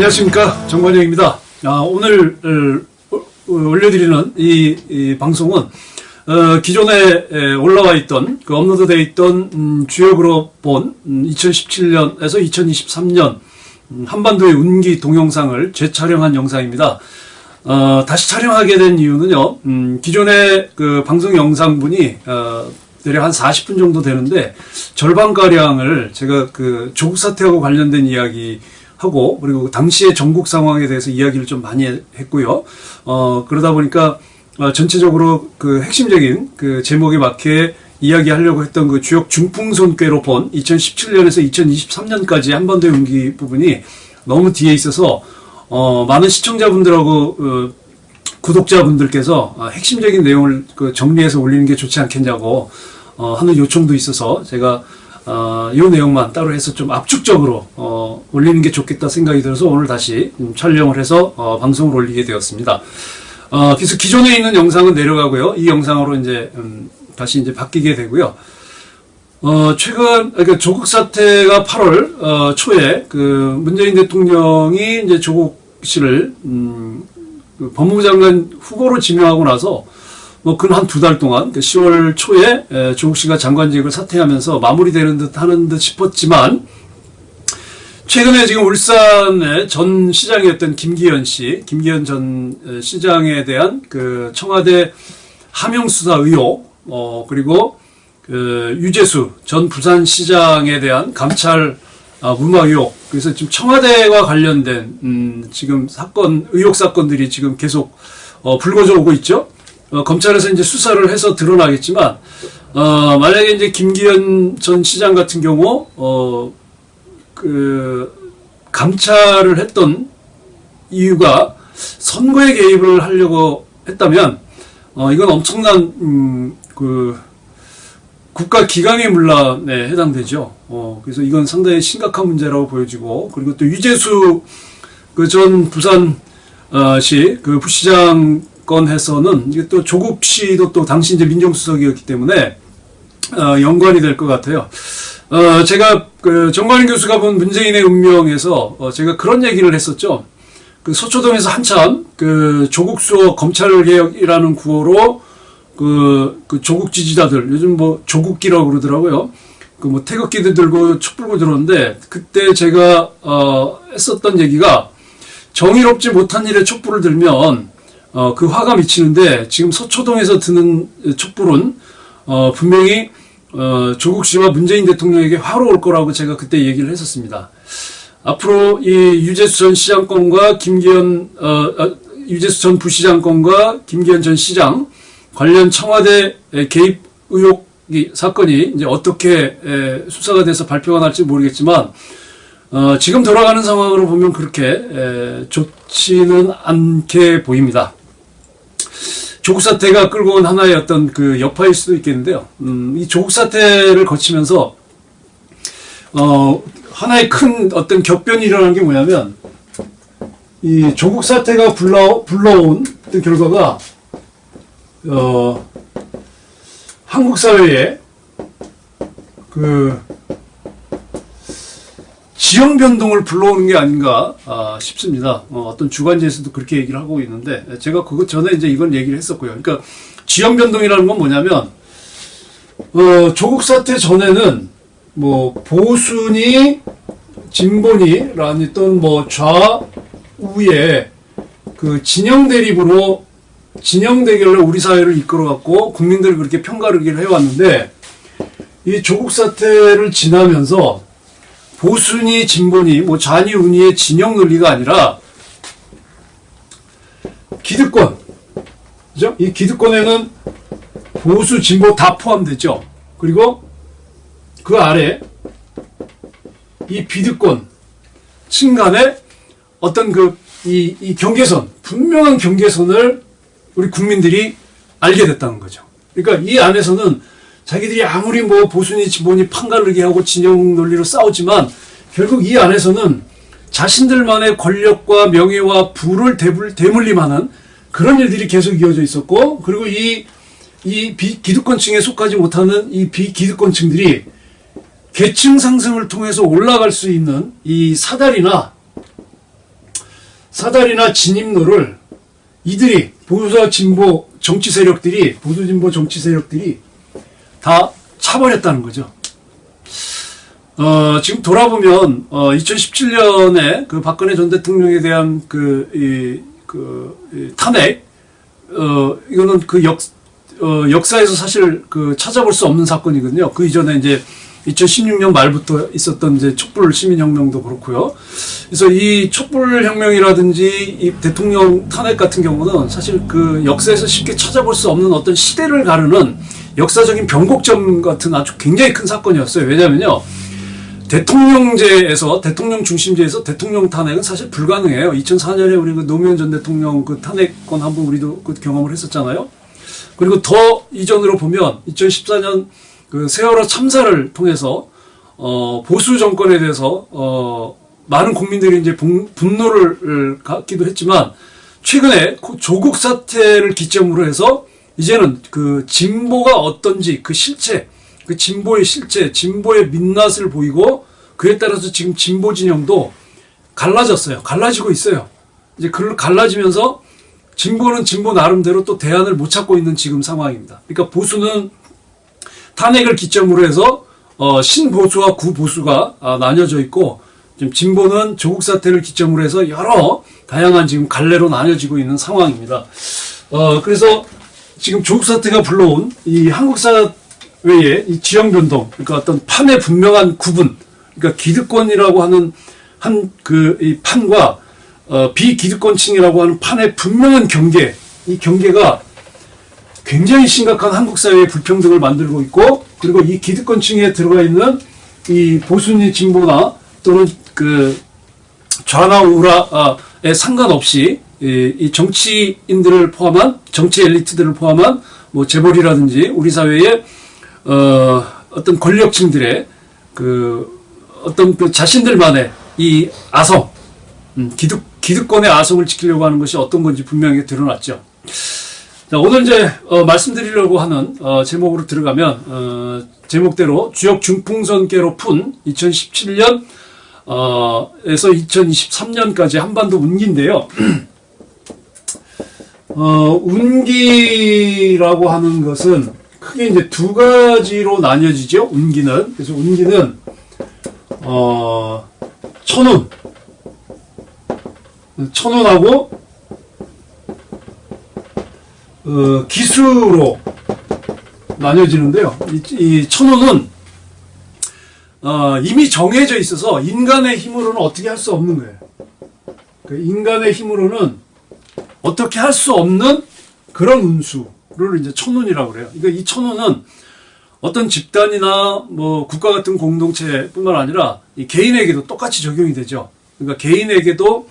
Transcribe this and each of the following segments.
안녕하십니까, 정관영입니다. 오늘 올려드리는 이 방송은 기존에 올라와 있던 업로드되어 있던 주역으로 본 2017년에서 2023년 한반도의 운기 동영상을 재촬영한 영상입니다. 다시 촬영하게 된 이유는요, 기존의 그 방송 영상분이 대략 한 40분 정도 되는데 절반가량을 제가 그 조국 사태하고 관련된 이야기 하고, 그리고 당시의 전국 상황에 대해서 이야기를 좀 많이 했고요. 그러다 보니까 전체적으로 그 핵심적인 그 제목에 맞게 이야기하려고 했던 그 주역 중풍손괴로 본 2017년에서 2023년까지 한반도의 운기 부분이 너무 뒤에 있어서 많은 시청자분들하고 구독자분들께서 핵심적인 내용을 정리해서 올리는 게 좋지 않겠냐고 하는 요청도 있어서 제가 이 내용만 따로 해서 좀 압축적으로 올리는 게 좋겠다 생각이 들어서 오늘 다시 촬영을 해서 방송을 올리게 되었습니다. 그래서 기존에 있는 영상은 내려가고요. 이 영상으로 이제 다시 이제 바뀌게 되고요. 그러니까 조국 사태가 8월 초에 그 문재인 대통령이 이제 조국 씨를 그 법무부 장관 후보로 지명하고 나서 뭐 근 한 2달 동안 10월 초에 조국 씨가 장관직을 사퇴하면서 마무리되는 듯 하는 듯 싶었지만, 최근에 지금 울산의 전 시장이었던 김기현 전 시장에 대한 그 청와대 하명수사 의혹, 그리고 그 유재수 전 부산시장에 대한 감찰 무마 의혹, 그래서 지금 청와대와 관련된 지금 의혹 사건들이 지금 계속 불거져 오고 있죠. 검찰에서 이제 수사를 해서 드러나겠지만, 만약에 이제 김기현 전 시장 같은 경우, 감찰을 했던 이유가 선거에 개입을 하려고 했다면, 이건 엄청난, 국가 기강의 문란에 해당되죠. 그래서 이건 상당히 심각한 문제라고 보여지고, 그리고 또 유재수 전 부산시 부시장 건해서는 이게 또 조국 씨도 또 당시 이제 민정수석이었기 때문에 연관이 될 것 같아요. 제가 정관영 교수가 본 문재인의 운명에서 제가 그런 얘기를 했었죠. 그 서초동에서 한참 조국 수호 검찰개혁이라는 구호로 그 조국 지지자들, 요즘 뭐 조국기라고 그러더라고요. 뭐 태극기도 들고 촛불 들고 들었는데, 그때 제가 했었던 얘기가, 정의롭지 못한 일에 촛불을 들면 그 화가 미치는데, 지금 서초동에서 드는 촛불은 분명히 조국 씨와 문재인 대통령에게 화로 올 거라고 제가 그때 얘기를 했었습니다. 앞으로 이 유재수 전 시장권과 유재수 전 부시장권과 김기현 전 시장 관련 청와대 개입 의혹 사건이 이제 어떻게 수사가 돼서 발표가 날지 모르겠지만, 지금 돌아가는 상황으로 보면 그렇게 좋지는 않게 보입니다. 조국 사태가 끌고 온 하나의 어떤 그 여파일 수도 있겠는데요. 이 조국 사태를 거치면서 하나의 큰 어떤 격변이 일어난 게 뭐냐면, 이 조국 사태가 불러온 어떤 결과가 한국 사회에 지형 변동을 불러오는 게 아닌가 싶습니다. 어떤 주간지에서도 그렇게 얘기를 하고 있는데, 제가 그것 전에 이제 이건 얘기를 했었고요. 그러니까 지형 변동이라는 건 뭐냐면, 조국 사태 전에는 뭐 보수니 진보니라는 어떤 뭐 좌우의 그 진영 대립으로 진영 대결로 우리 사회를 이끌어갔고 국민들을 그렇게 평가를 해왔는데, 이 조국 사태를 지나면서 보수니 진보니 뭐 좌니 우니의 진영 논리가 아니라 기득권, 그죠? 이 기득권에는 보수 진보 다 포함되죠. 그리고 그 아래 이 비득권 층간의 어떤 이 경계선, 분명한 경계선을 우리 국민들이 알게 됐다는 거죠. 그러니까 이 안에서는 자기들이 아무리 뭐 보수니 진보니 판가르기 하고 진영 논리로 싸우지만, 결국 이 안에서는 자신들만의 권력과 명예와 부를 대물림하는 그런 일들이 계속 이어져 있었고, 그리고 이 비기득권층에 속하지 못하는 이 비기득권층들이 계층 상승을 통해서 올라갈 수 있는 이 사다리나 사다리나 진입로를 이들이 보수와 진보 정치 세력들이 보수 진보 정치 세력들이 다 차버렸다는 거죠. 지금 돌아보면 2017년에 그 박근혜 전 대통령에 대한 탄핵 이거는 역사에서 사실 찾아볼 수 없는 사건이거든요. 그 이전에 이제 2016년 말부터 있었던 이제 촛불 시민혁명도 그렇고요. 그래서 이 촛불혁명이라든지 이 대통령 탄핵 같은 경우는 사실 그 역사에서 쉽게 찾아볼 수 없는 어떤 시대를 가르는 역사적인 변곡점 같은 아주 굉장히 큰 사건이었어요. 왜냐면요. 대통령제에서, 대통령 중심제에서 대통령 탄핵은 사실 불가능해요. 2004년에 우리 그 노무현 전 대통령 그 탄핵권 한번 우리도 그 경험을 했었잖아요. 그리고 더 이전으로 보면 2014년 그 세월호 참사를 통해서 보수 정권에 대해서 많은 국민들이 이제 분노를 갖기도 했지만 최근에 조국 사태를 기점으로 해서 이제는 그 진보가 어떤지 그 실체, 그 진보의 실체, 진보의 민낯을 보이고 그에 따라서 지금 진보 진영도 갈라졌어요. 갈라지고 있어요. 이제 갈라지면서 진보는 진보 나름대로 또 대안을 못 찾고 있는 지금 상황입니다. 그러니까 보수는 탄핵을 기점으로 해서 신보수와 구보수가 나뉘어져 있고 지금 진보는 조국 사태를 기점으로 해서 여러 다양한 지금 갈래로 나뉘어지고 있는 상황입니다. 그래서 지금 조국 사태가 불러온 이 한국 사회의 이 지형 변동, 그러니까 어떤 판의 분명한 구분, 그러니까 기득권이라고 하는 이 판과 비기득권층이라고 하는 판의 분명한 경계, 이 경계가 굉장히 심각한 한국 사회의 불평등을 만들고 있고, 그리고 이 기득권층에 들어가 있는 이 보수니 진보나 또는 그 좌나 우라에 상관없이 이 정치인들을 포함한 정치 엘리트들을 포함한 뭐 재벌이라든지 우리 사회의 어떤 권력층들의 어떤 자신들만의 이 아성, 기득권의 아성을 지키려고 하는 것이 어떤 건지 분명히 드러났죠. 자, 오늘 이제 말씀드리려고 하는 제목으로 들어가면 제목대로 주역 중풍선계로 푼 2017년 에서 2023년까지 한반도 운기인데요. 운기라고 하는 것은 크게 이제 두 가지로 나뉘어지죠. 운기는. 그래서 운기는 천운하고 기수로 나뉘어지는데요. 이 천운은 이미 정해져 있어서 인간의 힘으로는 어떻게 할 수 없는 거예요. 그 인간의 힘으로는 어떻게 할 수 없는 그런 운수를 이제 천운이라고 그래요. 그러니까 이 천운은 어떤 집단이나 뭐 국가 같은 공동체뿐만 아니라 이 개인에게도 똑같이 적용이 되죠. 그러니까 개인에게도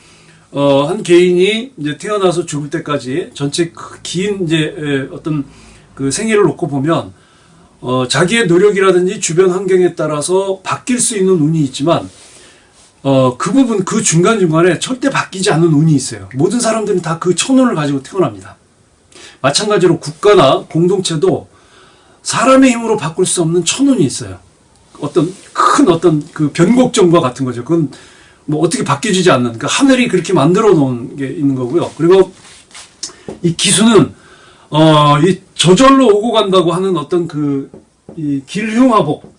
한 개인이 이제 태어나서 죽을 때까지 전체 긴 이제 어떤 그 생애를 놓고 보면 자기의 노력이라든지 주변 환경에 따라서 바뀔 수 있는 운이 있지만 그 부분 그 중간중간에 절대 바뀌지 않는 운이 있어요. 모든 사람들은 다 그 천운을 가지고 태어납니다. 마찬가지로 국가나 공동체도 사람의 힘으로 바꿀 수 없는 천운이 있어요. 어떤 그 변곡점과 같은 거죠. 그건 뭐 어떻게 바뀌어지지 않는, 그러니까 하늘이 그렇게 만들어 놓은 게 있는 거고요. 그리고 이 기수는 이 저절로 오고 간다고 하는 어떤 이 길흉화복,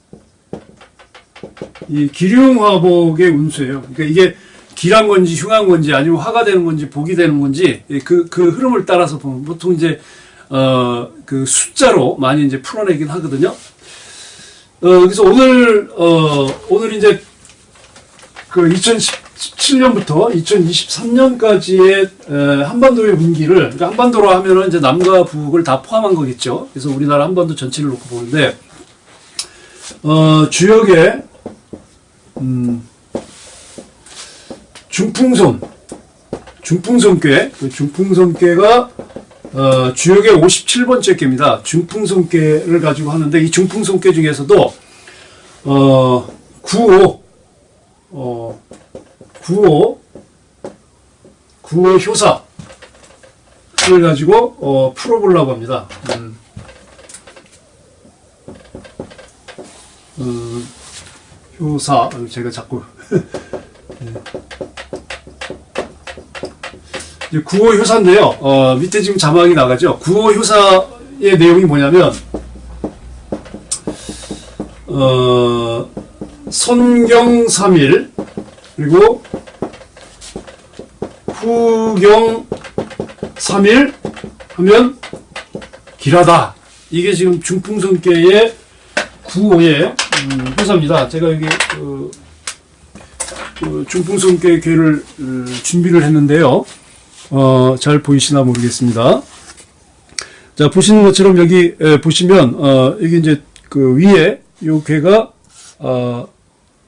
이 길흉화복의 운수예요. 그러니까 이게 길한 건지 흉한 건지 아니면 화가 되는 건지 복이 되는 건지 그 흐름을 따라서 보면 보통 이제 그 숫자로 많이 이제 풀어내긴 하거든요. 그래서 오늘 이제 그 2017년부터 2023년까지의 한반도의 운기를, 그러니까 한반도로 하면은 이제 남과 북을 다 포함한 거겠죠. 그래서 우리나라 한반도 전체를 놓고 보는데, 주역의, 중풍선괴, 그 중풍선괴가, 주역의 57번째 꾀입니다. 중풍선괴를 가지고 하는데, 이 중풍선괴 중에서도, 구호 효사를 가지고 풀어보려고 합니다. 효사, 제가 자꾸 이제 구호 효사인데요. 밑에 지금 자막이 나가죠. 구호 효사의 내용이 뭐냐면, 선경삼일, 그리고 후경삼일 하면 길하다. 이게 지금 중풍성계의 구호의 효사입니다. 제가 여기 중풍성계의 괴를 준비를 했는데요. 잘 보이시나 모르겠습니다. 자, 보시는 것처럼 여기 보시면 여기 이제 그 위에 요 괴가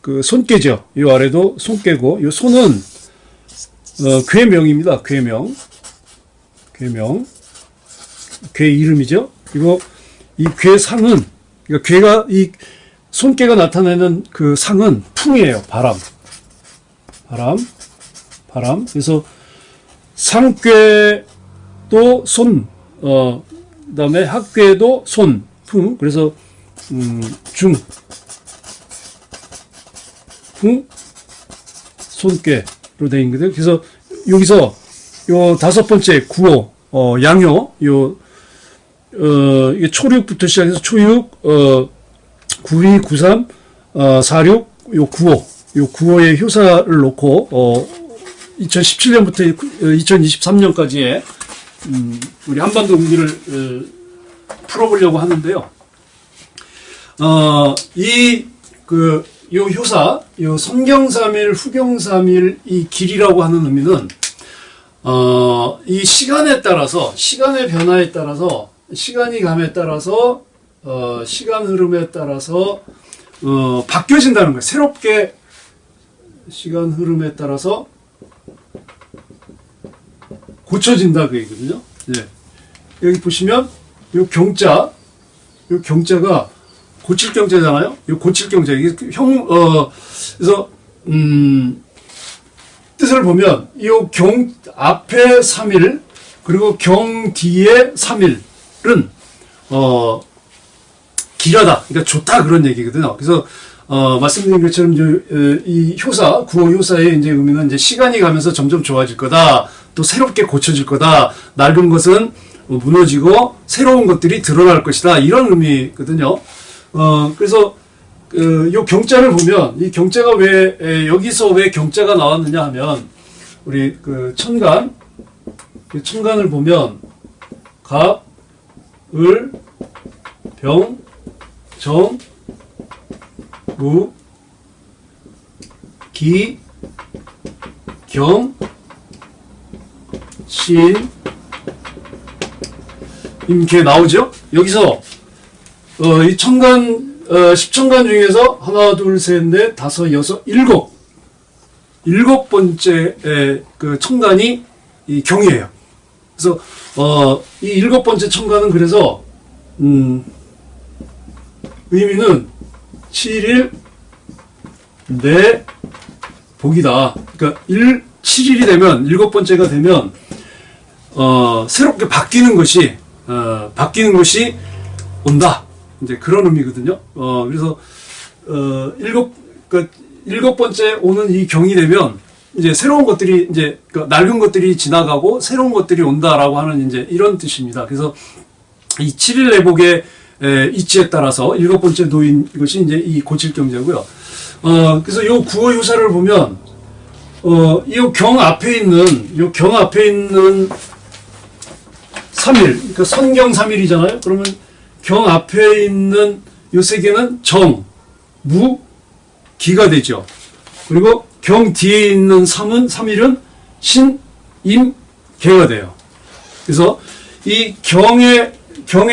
그 손괴죠. 요 아래도 손괴고, 요 손은 괴명입니다. 괴명, 괴 이름이죠. 그리고 이 괴상은, 그러니까 괴가 이 손괴가 나타내는 그 상은 풍이에요. 바람. 그래서 상괴도 손, 그다음에 학괴도 손, 풍. 그래서 풍, 손괴로 되어 있거든요. 그래서 여기서 요 다섯 번째 구호, 양요, 이게 초육부터 시작해서 초육, 구이, 구삼, 사육, 요 구호의 효사를 놓고, 2017년부터 2023년까지의, 우리 한반도 경기를, 풀어보려고 하는데요. 요 효사, 요 선경삼일, 후경삼일, 이 길이라고 하는 의미는, 이 시간에 따라서, 시간의 변화에 따라서, 시간이 감에 따라서, 시간 흐름에 따라서, 바뀌어진다는 거예요. 새롭게 시간 흐름에 따라서 고쳐진다 그 얘기거든요. 예. 여기 보시면, 요 경자가 고칠 경자잖아요. 요 고칠 경자. 이게 그래서, 뜻을 보면, 요 경 앞에 3일, 그리고 경 뒤에 3일은, 길하다. 그러니까 좋다. 그런 얘기거든요. 그래서, 말씀드린 것처럼, 이 효사, 구호 효사의 이제 의미는 이제 시간이 가면서 점점 좋아질 거다. 또 새롭게 고쳐질 거다. 낡은 것은 무너지고 새로운 것들이 드러날 것이다. 이런 의미거든요. 그래서, 요 경자를 보면, 이 경자가 여기서 왜 경자가 나왔느냐 하면, 우리 천간을 보면, 가, 을, 병, 정, 무, 기, 경, 신, 임계 나오죠? 여기서, 이 천간, 10천간 중에서 하나, 둘, 셋, 넷, 다섯, 여섯, 일곱 번째 그 천간이 이 경이에요. 그래서 이 일곱 번째 천간은 그래서 의미는 7일 내 복이다. 그러니까 7일이 되면 일곱 번째가 되면 새롭게 바뀌는 것이 온다. 이제 그런 의미거든요. 그래서 일곱 번째 오는 이 경이 되면 이제 새로운 것들이 이제 낡은 것들이 지나가고 새로운 것들이 온다라고 하는 이제 이런 뜻입니다. 그래서 이 7일 내복의 이치에 따라서 일곱 번째 놓인 것이 이제 이 고칠 경자고요. 그래서 요 구호 효사를 보면 이 경 앞에 있는 3일, 그러니까 선경 3일이잖아요. 그러면 경 앞에 있는 요 세 개는 정, 무, 기가 되죠. 그리고 경 뒤에 있는 3일은 신, 임, 개가 돼요. 그래서 이 경의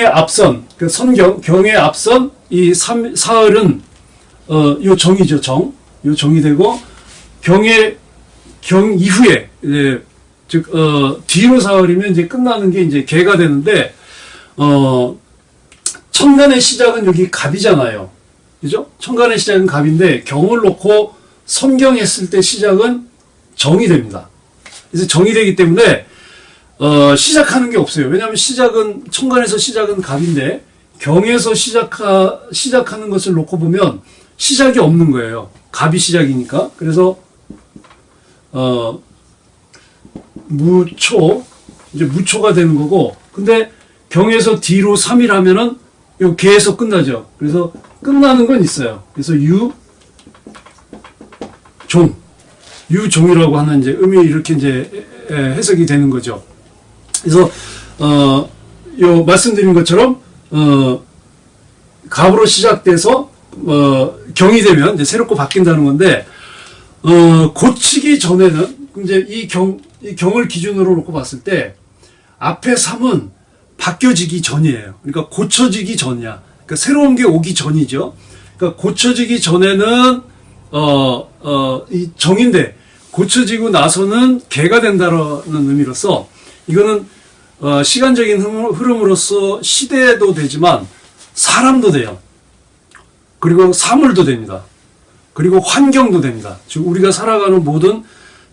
앞선, 그 경의 앞선 이 사흘은 요 정이죠. 요 정이 되고 경 이후에 즉 뒤로 사흘이면 이제 끝나는 게 이제 개가 되는데 천간의 시작은 여기 갑이잖아요. 그죠? 천간의 시작은 갑인데 경을 놓고 선경했을 때 시작은 정이 됩니다. 그래서 정이 되기 때문에 시작하는 게 없어요. 왜냐하면 천간에서 시작은 갑인데 경에서 시작하는 것을 놓고 보면 시작이 없는 거예요. 갑이 시작이니까. 그래서 무초, 이제 무초가 되는 거고, 근데 경에서 뒤로 3일 하면은 요 개에서 끝나죠. 그래서 끝나는 건 있어요. 그래서 유종이라고 하는 이제 의미 이렇게 이제 해석이 되는 거죠. 그래서 요 말씀드린 것처럼 갑으로 시작돼서 경이 되면 이제 새롭고 바뀐다는 건데 고치기 전에는 이제 이 경을 기준으로 놓고 봤을 때 앞에 3은 바뀌어지기 전이에요. 그러니까 고쳐지기 전이야. 그러니까 새로운 게 오기 전이죠. 그러니까 고쳐지기 전에는 이 정인데 고쳐지고 나서는 개가 된다는 의미로서 이거는 시간적인 흐름으로서 시대도 되지만 사람도 돼요. 그리고 사물도 됩니다. 그리고 환경도 됩니다. 즉 우리가 살아가는 모든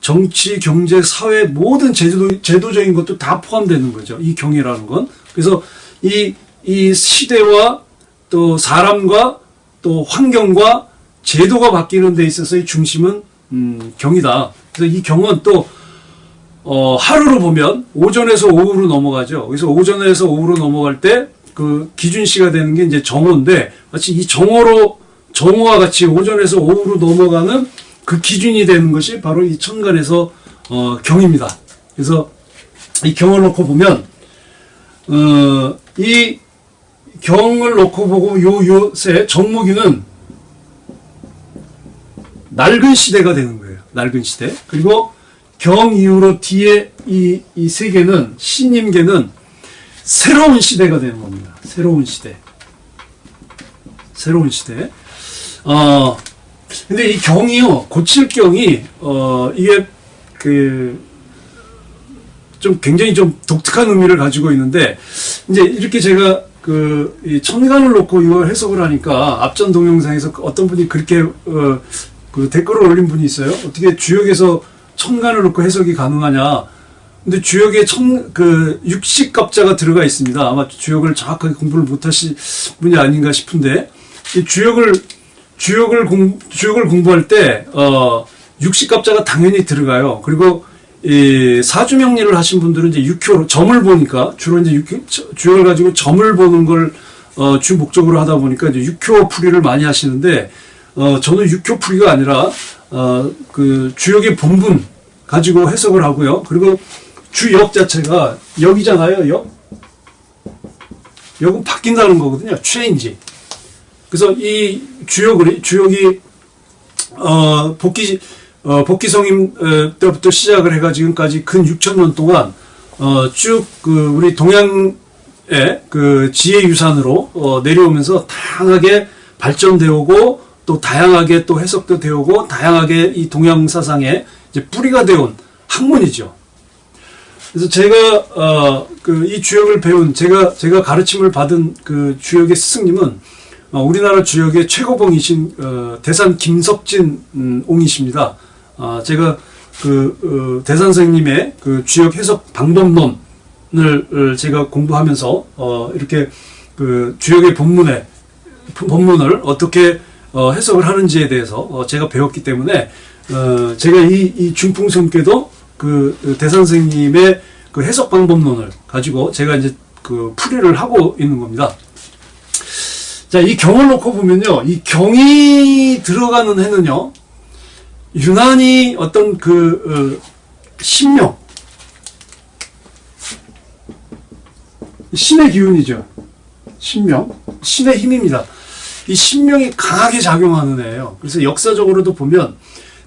정치, 경제, 사회 모든 제도적인 것도 다 포함되는 거죠. 이 경이라는 건. 그래서 이 시대와 또 사람과 또 환경과 제도가 바뀌는 데 있어서의 중심은 경이다. 그래서 이 경은 또 하루로 보면 오전에서 오후로 넘어가죠. 그래서 오전에서 오후로 넘어갈 때 그 기준시가 되는 게 이제 정오인데 마치 이 정오와 같이 오전에서 오후로 넘어가는 그 기준이 되는 것이 바로 이 천간에서 경입니다. 그래서 이 경을 놓고 보면 이 경을 놓고 보고 요새 정무기는 낡은 시대가 되는 거예요. 낡은 시대. 그리고 경 이후로 뒤에 이 세 개는 신임계는 새로운 시대가 되는 겁니다. 새로운 시대. 새로운 시대. 근데 이 경이요, 고칠 경이, 이게, 좀 굉장히 좀 독특한 의미를 가지고 있는데, 이제 이렇게 제가 이 천간을 놓고 이걸 해석을 하니까, 앞전 동영상에서 어떤 분이 그렇게, 그 댓글을 올린 분이 있어요. 어떻게 주역에서 천간을 놓고 해석이 가능하냐. 근데 주역에 육식갑자가 들어가 있습니다. 아마 주역을 정확하게 공부를 못하신 분이 아닌가 싶은데, 이 주역을 공부할 때, 육식갑자가 당연히 들어가요. 그리고, 이 사주명리를 하신 분들은 이제 육효로, 점을 보니까, 주로 이제 주역을 가지고 점을 보는 걸, 주 목적으로 하다 보니까 이제 육효풀이를 많이 하시는데, 저는 육효풀이가 아니라, 그 주역의 본분 가지고 해석을 하고요. 그리고 주역 자체가 역이잖아요, 역. 역은 바뀐다는 거거든요. change. 그래서 이 주역이 복귀성임 때부터 시작을 해가 지금까지 근 6,000년 동안 쭉 우리 동양의 그 지혜 유산으로 내려오면서 다양하게 발전되어 오고 또 다양하게 또 해석도 되어 오고 다양하게 이 동양 사상에 이제 뿌리가 되어온 학문이죠. 그래서 제가 이 주역을 배운 제가 가르침을 받은 그 주역의 스승님은 우리나라 주역의 최고봉이신 대산 김석진 옹이십니다. 제가 대산 선생님의 그 주역 해석 방법론을 제가 공부하면서 이렇게 그 주역의 본문을 어떻게 해석을 하는지에 대해서 제가 배웠기 때문에 제가 이 중풍성께도 그 대산 선생님의 그 해석 방법론을 가지고 제가 이제 그 풀이를 하고 있는 겁니다. 자, 이 경을 놓고 보면요, 이 경이 들어가는 해는요, 유난히 어떤 신명, 신의 기운이죠. 신명, 신의 힘입니다. 이 신명이 강하게 작용하는 해예요. 그래서 역사적으로도 보면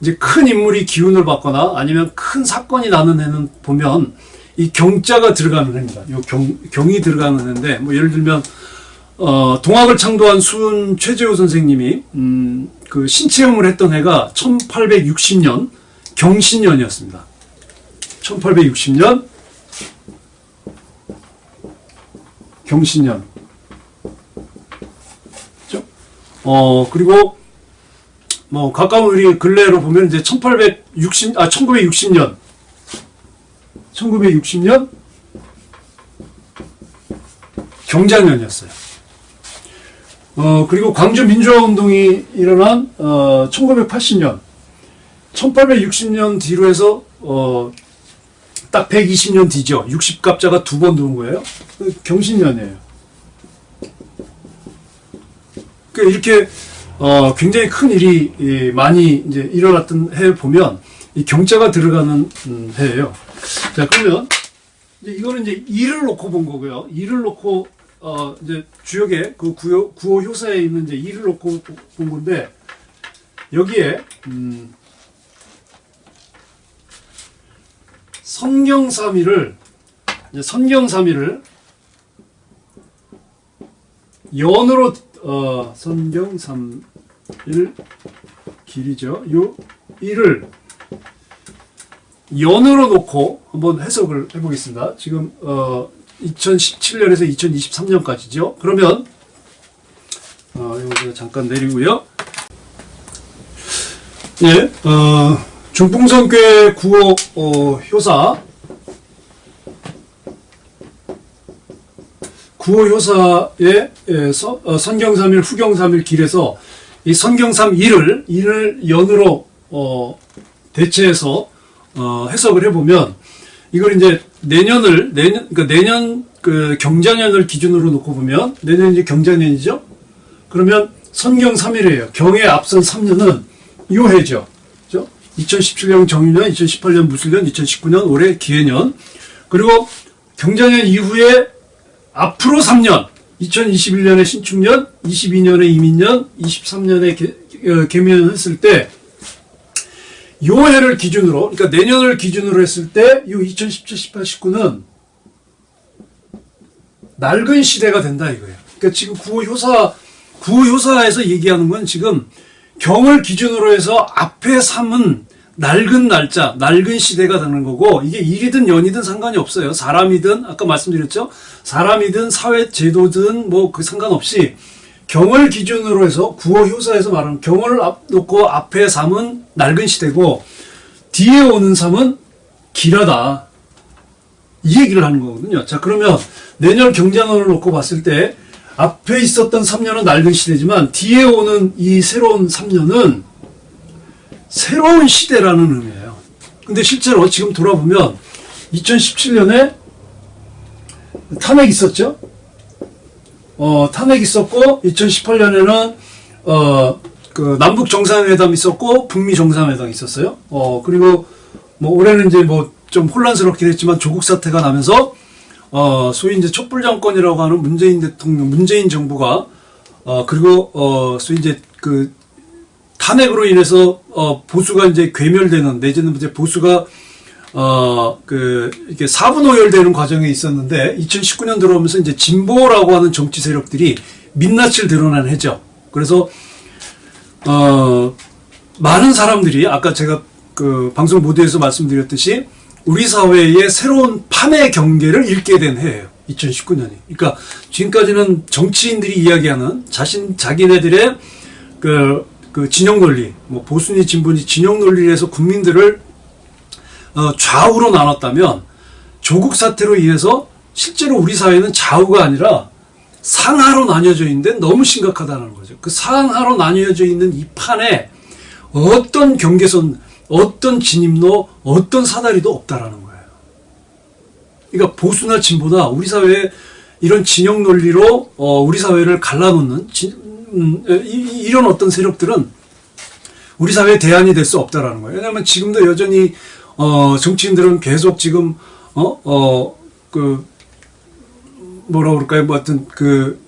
이제 큰 인물이 기운을 받거나 아니면 큰 사건이 나는 해는 보면 이 경자가 들어가는 해입니다. 요 경이 들어가는 해인데, 뭐 예를 들면 동학을 창도한 수은 최재호 선생님이 그 신체험을 했던 해가 1860년 경신년이었습니다. 1860년 경신년. 그렇죠? 그리고 뭐 가까운 우리 근래로 보면 이제 1960년 경자년이었어요. 그리고 광주 민주화 운동이 일어난 1980년 1860년 뒤로 해서 딱 120년 뒤죠. 60갑자가 두 번 들어온 거예요. 경신년이에요. 이렇게 굉장히 큰 일이 많이 이제 일어났던 해 보면 이 경자가 들어가는 해예요. 자, 그러면 이제 이거는 이제 일을 놓고 본 거고요. 일을 놓고 이제 주역의 그 구호 효사에 있는 이제 일을 놓고 본 건데, 여기에 선경삼일을 연으로 선경삼일 길이죠. 요 일을 연으로 놓고 한번 해석을 해보겠습니다. 지금 2017년에서 2023년까지죠. 그러면 이거 잠깐 내리고요. 예, 중풍선교회 구호 효사의 선경삼일 후경삼일 길에서 이 선경삼일을 연으로 대체해서 해석을 해보면, 이걸 이제 내년 그 경자년을 기준으로 놓고 보면, 내년이 이제 경자년이죠. 그러면 선경 3일이에요. 경에 앞선 3년은 요 해죠. 그죠? 2017년 정유년, 2018년 무술년, 2019년 올해 기해년. 그리고 경자년 이후에 앞으로 3년, 2021년에 신축년, 22년에 이민년, 23년에 개미년 했을 때, 요 해를 기준으로, 그러니까 내년을 기준으로 했을 때, 요 2017, 18, 19는 낡은 시대가 된다 이거예요. 그러니까 지금 구호효사에서 얘기하는 건 지금 경을 기준으로 해서 앞에 3은 낡은 날짜, 낡은 시대가 되는 거고, 이게 일이든 연이든 상관이 없어요. 사람이든, 아까 말씀드렸죠? 사람이든 사회 제도든 뭐 그 상관없이 경을 기준으로 해서 구호효사에서 말하는 경을 놓고 앞에 3은 낡은 시대고 뒤에 오는 3은 길하다. 이 얘기를 하는 거거든요. 자, 그러면 내년 경자년을 놓고 봤을 때 앞에 있었던 3년은 낡은 시대지만 뒤에 오는 이 새로운 3년은 새로운 시대라는 의미예요. 근데 실제로 지금 돌아보면 2017년에 탄핵 있었죠? 탄핵 있었고 2018년에는 그 남북 정상회담 있었고 북미 정상회담 있었어요. 그리고 뭐 올해는 이제 뭐 좀 혼란스럽긴 했지만 조국 사태가 나면서 소위 이제 촛불 정권이라고 하는 문재인 대통령, 문재인 정부가 그리고 소위 이제 그 탄핵으로 인해서 보수가 이제 괴멸되는, 내지는 이제 보수가 이렇게 사분오열되는 과정에 있었는데 2019년 들어오면서 이제 진보라고 하는 정치 세력들이 민낯을 드러난 해죠. 그래서 많은 사람들이 아까 제가 그 방송 모두에서 말씀드렸듯이 우리 사회의 새로운 판의 경계를 읽게 된 해예요. 2019년이. 그러니까 지금까지는 정치인들이 이야기하는 자기네들의 그 진영 논리, 뭐 보수니 진보니 진영 논리를 해서 국민들을 좌우로 나눴다면 조국 사태로 인해서 실제로 우리 사회는 좌우가 아니라 상하로 나뉘어져 있는데 너무 심각하다는 거죠. 그 상하로 나뉘어져 있는 이 판에 어떤 경계선, 어떤 진입로, 어떤 사다리도 없다라는 거예요. 그러니까 보수나 진보나 우리 사회에 이런 진영 논리로 우리 사회를 갈라놓는 이런 어떤 세력들은 우리 사회의 대안이 될 수 없다라는 거예요. 왜냐하면 지금도 여전히 정치인들은 계속 지금 뭐라 그럴까요? 뭐 하여튼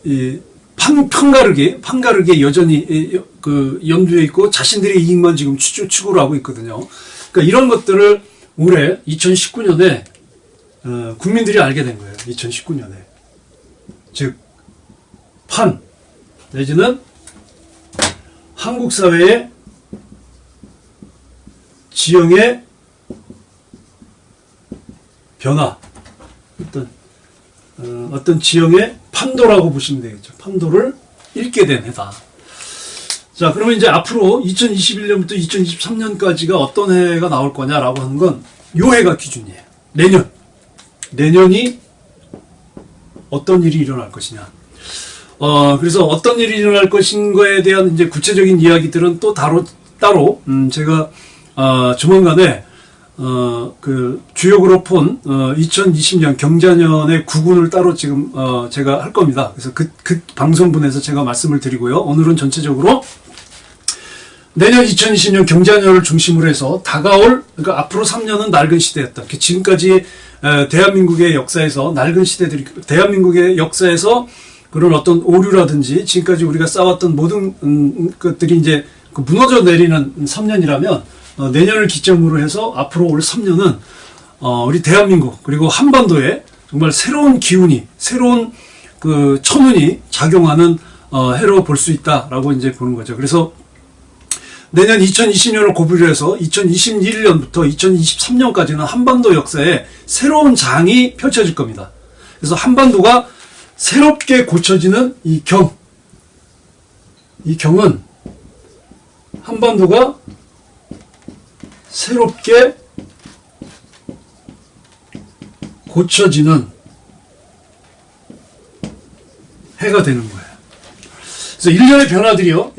이 판가르기 여전히 그 염두에 있고 자신들의 이익만 지금 추구를 하고 있거든요. 그러니까 이런 것들을 올해 2019년에 국민들이 알게 된 거예요. 2019년에. 즉 판 내지는 한국 사회의 지형의 변화, 어떤 지형의 판도라고 보시면 되겠죠. 판도를 읽게 된 해다. 자, 그러면 이제 앞으로 2021년부터 2023년까지가 어떤 해가 나올 거냐라고 하는 건 요 해가 기준이에요. 내년이 어떤 일이 일어날 것이냐. 그래서 어떤 일이 일어날 것인가에 대한 이제 구체적인 이야기들은 또 따로 제가 조만간에 그 주역으로 본 2020년 경자년의 구군을 따로 지금 제가 할 겁니다. 그래서 그 방송분에서 제가 말씀을 드리고요. 오늘은 전체적으로 내년 2020년 경자년을 중심으로 해서 다가올, 그러니까 앞으로 3년은 낡은 시대였다. 지금까지 대한민국의 역사에서 낡은 시대들이, 대한민국의 역사에서 그런 어떤 오류라든지 지금까지 우리가 쌓았던 모든 것들이 이제 무너져 내리는 3년이라면 내년을 기점으로 해서 앞으로 올 3년은 우리 대한민국 그리고 한반도에 정말 새로운 기운이, 새로운 그 천운이 작용하는 해로 볼 수 있다라고 이제 보는 거죠. 그래서 내년 2020년을 고비로 해서 2021년부터 2023년까지는 한반도 역사에 새로운 장이 펼쳐질 겁니다. 그래서 한반도가 새롭게 고쳐지는 이 경은 한반도가 새롭게 고쳐지는 해가 되는 거예요. 그래서 일련의 변화들이요,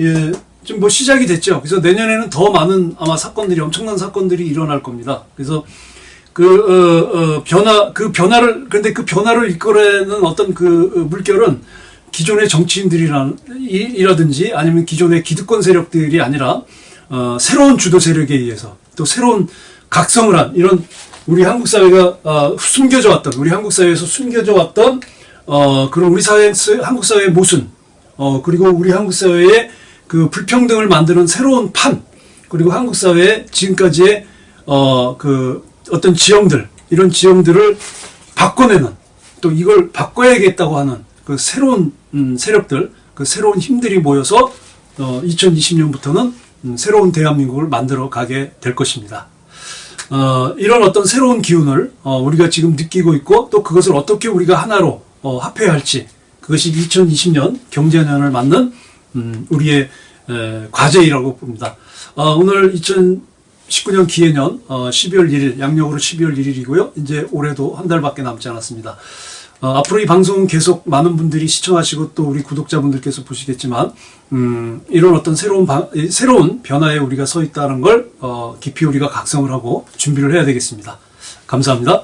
좀 뭐 시작이 됐죠. 그래서 내년에는 더 많은 아마 사건들이, 엄청난 사건들이 일어날 겁니다. 그래서 그 변화를 이끌어내는 어떤 그 물결은 기존의 정치인들이라든지 아니면 기존의 기득권 세력들이 아니라 새로운 주도 세력에 의해서 또 새로운 각성을 한 이런 우리 한국 사회가 우리 한국 사회에서 숨겨져 왔던 그런 우리 한국 사회의 모순, 그리고 우리 한국 사회의 그 불평등을 만드는 새로운 판, 그리고 한국 사회의 지금까지의 그 어떤 지형들, 이런 지형들을 바꿔내는, 또 이걸 바꿔야겠다고 하는 그 새로운 세력들, 그 새로운 힘들이 모여서 2020년부터는 새로운 대한민국을 만들어 가게 될 것입니다. 이런 어떤 새로운 기운을 우리가 지금 느끼고 있고, 또 그것을 어떻게 우리가 하나로 합해야 할지, 그것이 2020년 경제년을 맞는 우리의 과제이라고 봅니다. 오늘 2019년 기해년 12월 1일, 양력으로 12월 1일이고요. 이제 올해도 한 달밖에 남지 않았습니다. 앞으로 이 방송은 계속 많은 분들이 시청하시고 또 우리 구독자분들께서 보시겠지만 이런 어떤 새로운 변화에 우리가 서 있다는 걸 깊이 우리가 각성을 하고 준비를 해야 되겠습니다. 감사합니다.